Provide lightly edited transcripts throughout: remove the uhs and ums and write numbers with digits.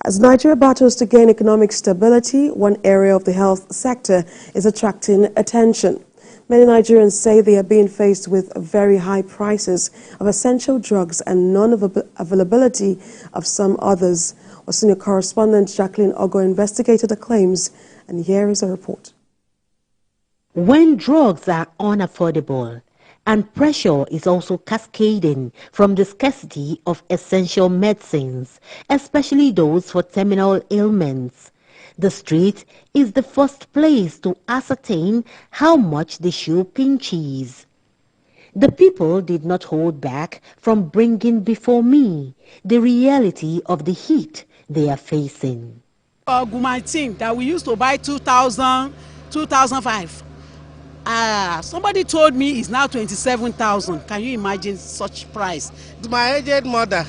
As Nigeria battles to gain economic stability, one area of the health sector is attracting attention. Many Nigerians say they are being faced with very high prices of essential drugs and non-availability of some others. Our senior correspondent Jacqueline Ogoh investigated the claims, and here is a report. When drugs are unaffordable, and pressure is also cascading from the scarcity of essential medicines, especially those for terminal ailments, the street is the first place to ascertain how much the shoe pinches. The people did not hold back from bringing before me the reality of the heat they are facing. Augmentin that we used to buy 2,000, 2,005. Somebody told me it's now 27,000. Can you imagine such price? My aged mother,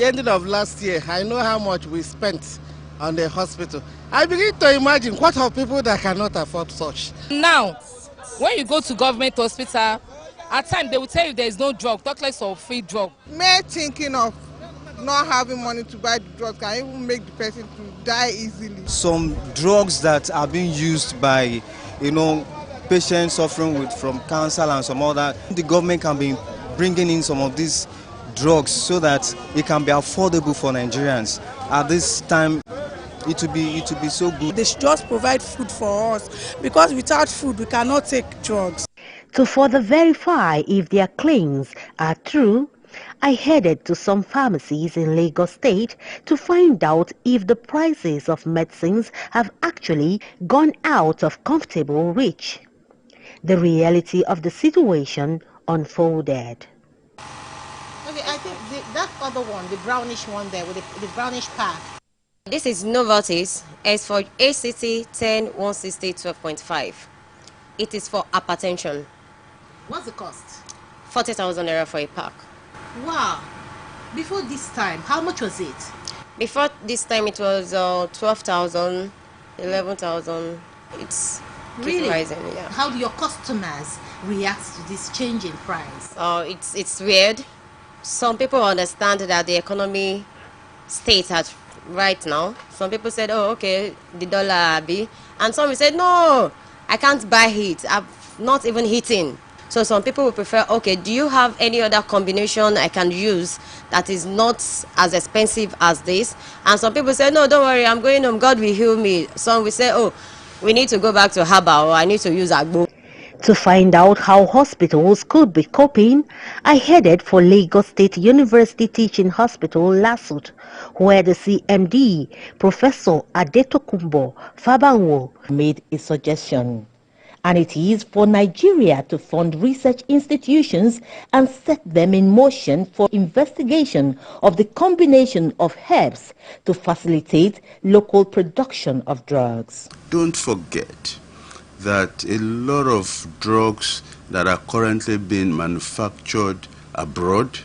ending of last year, I know how much we spent on the hospital. I begin to imagine what of people that cannot afford such. Now, when you go to government hospital, at times they will tell you there is no drug, talk less of free drug. Me thinking of not having money to buy the drugs can even make the person to die easily. Some drugs that are being used by, patients suffering from cancer and some other, the government can be bringing in some of these drugs so that it can be affordable for Nigerians. At this time, it will be so good. They should just provide food for us, because without food we cannot take drugs. To further verify if their claims are true, I headed to some pharmacies in Lagos State to find out if the prices of medicines have actually gone out of comfortable reach. The reality of the situation unfolded. Okay, I think that other one, the brownish one there with the brownish pack. This is Novartis. It's for ACT 10 160 12.5. It is for hypertension. What's the cost? 40,000 naira for a pack. Wow. Before this time, how much was it? Before this time, it was 12,000, 11,000. It's really rising. Yeah. How do your customers react to this change in price? It's weird. Some people understand that the economy state at right now. Some people said, oh, okay, the dollar be, and some said, no, I can't buy it. I've not even eaten. So some people will prefer, okay, do you have any other combination I can use that is not as expensive as this? And some people say, no, don't worry, I'm going home, God will heal me. Some will say, oh, we need to go back to herbal, or I need to use agbo. To find out how hospitals could be coping, I headed for Lagos State University Teaching Hospital, Lasut, where the CMD, Professor Adetokunbo Fabanwo, made a suggestion. And it is for Nigeria to fund research institutions and set them in motion for investigation of the combination of herbs to facilitate local production of drugs. Don't forget that a lot of drugs that are currently being manufactured abroad,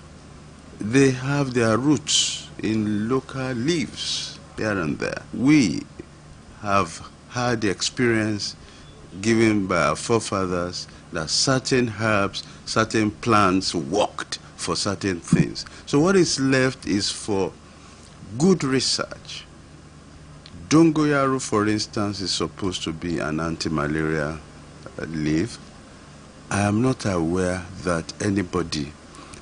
they have their roots in local leaves here and there. We have had the experience given by our forefathers that certain herbs, certain plants worked for certain things. So what is left is for good research. Dongoyaro, for instance, is supposed to be an anti-malaria leaf. I am not aware that anybody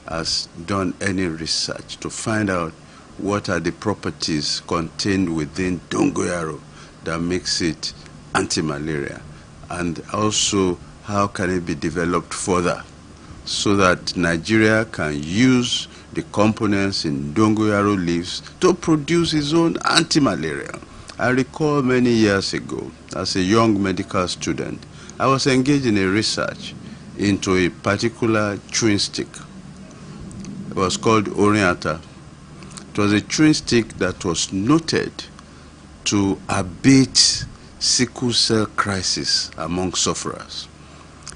has done any research to find out what are the properties contained within Dongoyaro that makes it anti-malaria, and also how can it be developed further so that Nigeria can use the components in Dongoyaro leaves to produce its own anti-malaria. I recall many years ago, as a young medical student, I was engaged in a research into a particular chewing stick. It was called Orienta. It was a chewing stick that was noted to abate sickle cell crisis among sufferers.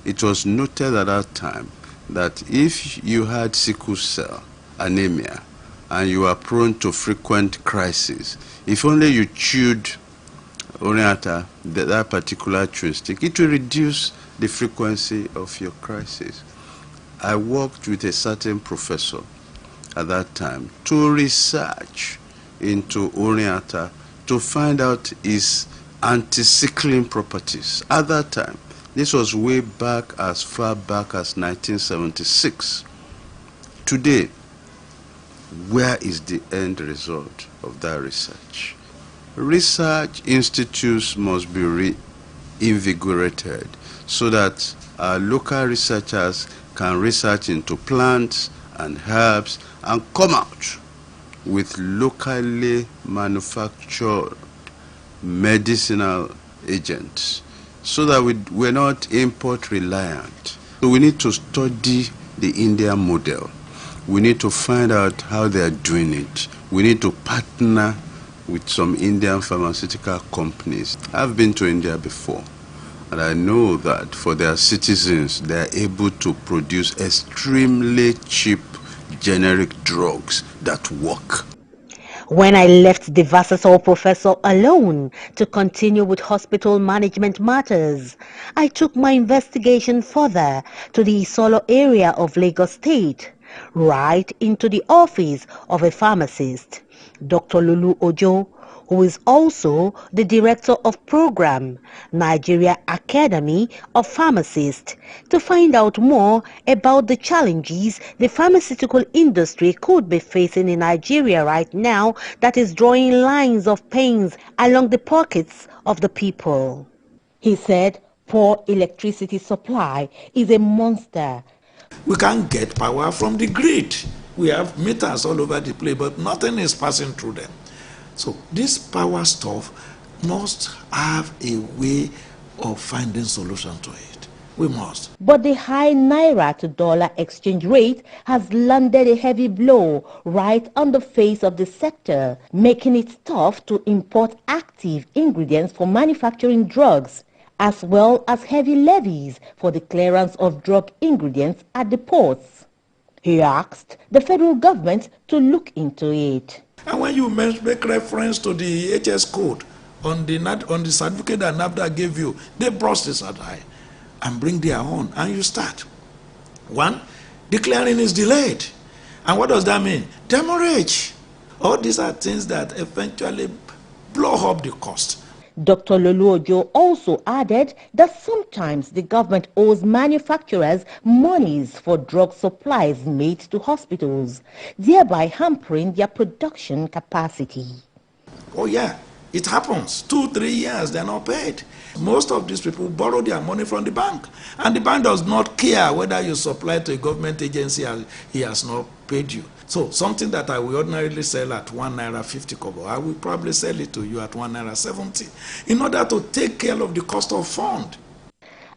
It was noted at that time that if you had sickle cell anemia and you are prone to frequent crises, if only you chewed Orienta, that particular chewing stick, it will reduce the frequency of your crisis. I worked with a certain professor at that time to research into Oriental to find out its anti-sickling properties. At that time, this was way back as far back as 1976. Today, where is the end result of that research? Research institutes must be reinvigorated so that our local researchers can research into plants and herbs and come out with locally manufactured medicinal agents so that we're not import reliant. So we need to study the Indian model. We need to find out how they are doing it. We need to partner with some Indian pharmaceutical companies. I've been to India before, and I know that for their citizens, they are able to produce extremely cheap generic drugs that work. When I left the versatile professor alone to continue with hospital management matters, I took my investigation further to the Isolo area of Lagos State, right into the office of a pharmacist, Dr. Lulu Ojo, who is also the Director of Program, Nigeria Academy of Pharmacists, to find out more about the challenges the pharmaceutical industry could be facing in Nigeria right now that is drawing lines of pains along the pockets of the people. He said poor electricity supply is a monster. We can't get power from the grid. We have meters all over the place, but nothing is passing through them. So this power stuff must have a way of finding solution to it. We must. But the high naira to dollar exchange rate has landed a heavy blow right on the face of the sector, making it tough to import active ingredients for manufacturing drugs, as well as heavy levies for the clearance of drug ingredients at the ports. He asked the federal government to look into it. And when you make reference to the HS code on the certificate that NAFDA gave you, they brush this aside and bring their own, and you start. One, declaring is delayed. And what does that mean? Demurrage. All these are things that eventually blow up the cost. Dr. Lulu Ojo also added that sometimes the government owes manufacturers monies for drug supplies made to hospitals, thereby hampering their production capacity. Oh yeah, it happens. 2-3 years, they're not paid. Most of these people borrow their money from the bank, and the bank does not care whether you supply to a government agency and he has not paid you. So something that I will ordinarily sell at 1 naira 50 kobo, I will probably sell it to you at 1 naira 70 in order to take care of the cost of fund.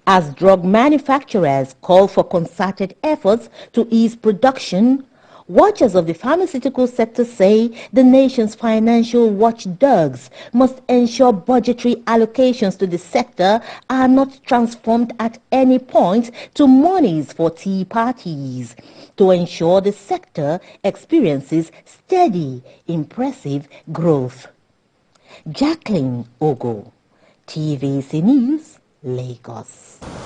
As drug manufacturers call for concerted efforts to ease production, watchers of the pharmaceutical sector say the nation's financial watchdogs must ensure budgetary allocations to the sector are not transformed at any point to monies for tea parties, to ensure the sector experiences steady, impressive growth. Jacqueline Ogoh, TVC News, Lagos.